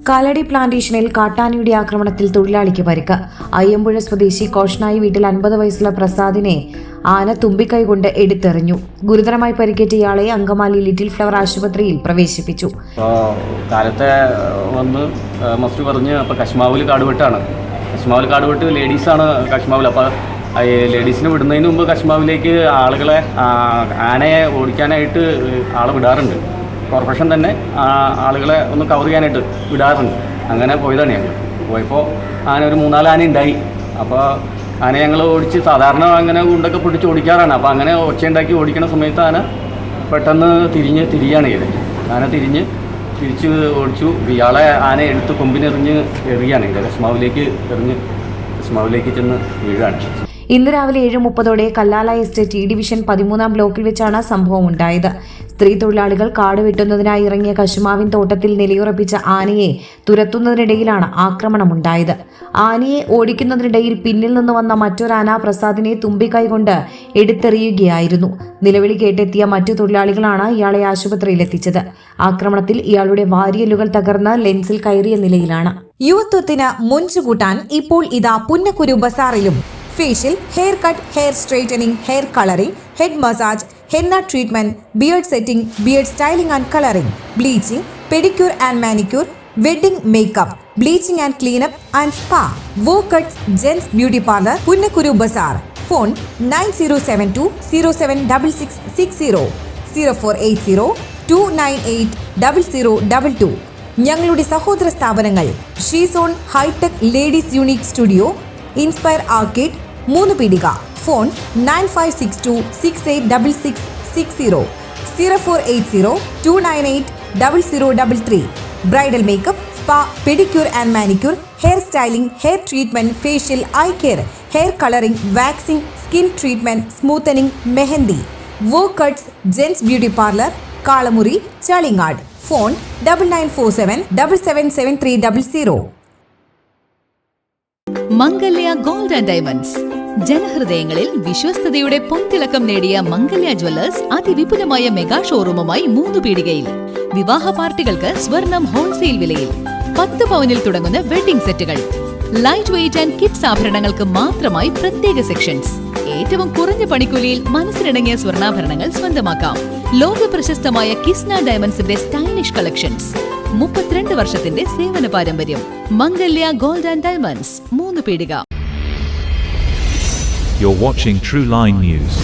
കാലടി പ്ലാന്റേഷനിൽ കാട്ടാനയുടെ ആക്രമണത്തിൽ തൊഴിലാളിക്ക് പരിക്ക്. അയ്യമ്പുഴ സ്വദേശി കോഷ്ണായി വീട്ടിൽ 50 വയസ്സുള്ള പ്രസാദിനെ ആന തുമ്പിക്കൈ കൊണ്ട് എടുത്തെറിഞ്ഞു. ഗുരുതരമായി പരിക്കേറ്റ ഇയാളെ അങ്കമാലി ലിറ്റിൽ ഫ്ലവർ ആശുപത്രിയിൽ പ്രവേശിപ്പിച്ചു. കാലത്തെ വന്ന് മസ്റ്റ് പറഞ്ഞ് അപ്പോൾ കശ്മാവിൽ കാടുവെട്ടാണ്. കശ്മാവിൽ കാടുവെട്ട് ലേഡീസാണ് കശ്മാവിൽ. അപ്പോൾ ലേഡീസിനെ വിടുന്നതിന് മുമ്പ് കശ്മാവിലേക്ക് ആളുകളെ ആനയെ ഓടിക്കാനായിട്ട് ആളെ വിടാറുണ്ട്. കോർപ്പറേഷൻ തന്നെ ആളുകളെ ഒന്ന് കവർ ചെയ്യാനായിട്ട് വിടാറുണ്ട്. അങ്ങനെ പോയതാണ് ഞങ്ങൾ. പോയപ്പോൾ ആന ഒരു 3-4 ആന ഉണ്ടായി. അപ്പോൾ ആന ഞങ്ങൾ ഓടിച്ച് സാധാരണ അങ്ങനെ ഗുണ്ടൊക്കെ പിടിച്ച് ഓടിക്കാറാണ്. അപ്പോൾ അങ്ങനെ ഒച്ചയുണ്ടാക്കി ഓടിക്കുന്ന സമയത്ത് ആന പെട്ടെന്ന് തിരിയാണ് ചെയ്തത്. ആന തിരിച്ച് ഓടിച്ചു. ഇയാളെ ആന എടുത്ത് കൊമ്പിനെറിഞ്ഞ് എറിയാണ് ചെയ്തത്. കശ്മാവിലേക്ക് ചെന്ന് വീഴാണ്. ഇന്ന് രാവിലെ 7:30 കല്ലാല എസ്റ്റേറ്റ് ഡിവിഷൻ 13-ാം ബ്ലോക്കിൽ വെച്ചാണ് സംഭവം ഉണ്ടായത്. സ്ത്രീ തൊഴിലാളികൾ കാട് വെട്ടുന്നതിനായി ഇറങ്ങിയ കശുമാവിൻ തോട്ടത്തിൽ നിലയുറപ്പിച്ച ആനയെ തുരത്തുന്നതിനിടയിലാണ് ആക്രമണമുണ്ടായത്. ആനയെ ഓടിക്കുന്നതിനിടയിൽ പിന്നിൽ നിന്ന് വന്ന മറ്റൊരാന പ്രസാദിനെ തുമ്പിക്കൈ കൊണ്ട് എടുത്തെറിയുകയായിരുന്നു. നിലവിളി കേട്ടെത്തിയ മറ്റു തൊഴിലാളികളാണ് ഇയാളെ ആശുപത്രിയിലെത്തിച്ചത്. ആക്രമണത്തിൽ ഇയാളുടെ വാരിയലുകൾ തകർന്ന് ലെൻസിൽ കയറിയ നിലയിലാണ്. യുവത്വത്തിന് മുഞ്ചുകൂട്ടാൻ ഇപ്പോൾ ഇതാ പുന്നക്കുരു ബസാറിലും facial, hair cut, hair straightening, hair colouring, head massage, henna treatment, beard setting, beard styling and colouring, bleaching, pedicure and manicure, wedding makeup, bleaching and cleanup and spa, wow cuts, gents beauty parlour, Punnakkuru Bazar. Phone 9072 076660 0480 298 0022. ഞങ്ങളുടെ സഹോദര സ്ഥാപനങ്ങൾ she zone hi-tech ladies unique studio, inspire arcade, 3 Peedika. Phone 9562 686660 0480 298 0033. Bridal makeup, spa, pedicure and manicure, hair styling, hair treatment, facial, eye care, hair colouring, waxing, skin treatment, smoothening, mehndi, wow cuts, gents beauty parlour, Kalamuri, Chalingad. Phone 9947 777300. Mangalya gold and diamonds. ജനഹൃദയങ്ങളിൽ വിശ്വസ്തയുടെ പൊൻതിളക്കം നേടിയ Mangalya Jewellers അതിവിപുലമായ mega ഷോറൂമുമായി 3 പീടികയിൽ. വിവാഹ പാർട്ടികൾക്ക് സ്വർണം wholesale വിലയിൽ. 10 പവനിൽ തുടങ്ങുന്ന വെഡിംഗ് സെറ്റുകൾ, ലൈറ്റ് വെയ്റ്റ് ആൻഡ് കിഡ്സ് ആഭരണങ്ങൾക്ക് മാത്രമായി പ്രത്യേക സെക്ഷൻസ്. ഏറ്റവും കുറഞ്ഞ പണിക്കൂലിയിൽ മനസ്സിനിണങ്ങിയ സ്വർണ്ണാഭരണങ്ങൾ സ്വന്തമാക്കാം. ലോക പ്രശസ്തമായ കിസ്ന ഡയമണ്ട്സിന്റെ സ്റ്റൈലിഷ് കളക്ഷൻസ്. 32 വർഷത്തിന്റെ സേവന പാരമ്പര്യം. മംഗല്യ ഗോൾഡ് ആൻഡ് ഡയമണ്ട്സ്, 3 പീടിക. You're watching True Line News.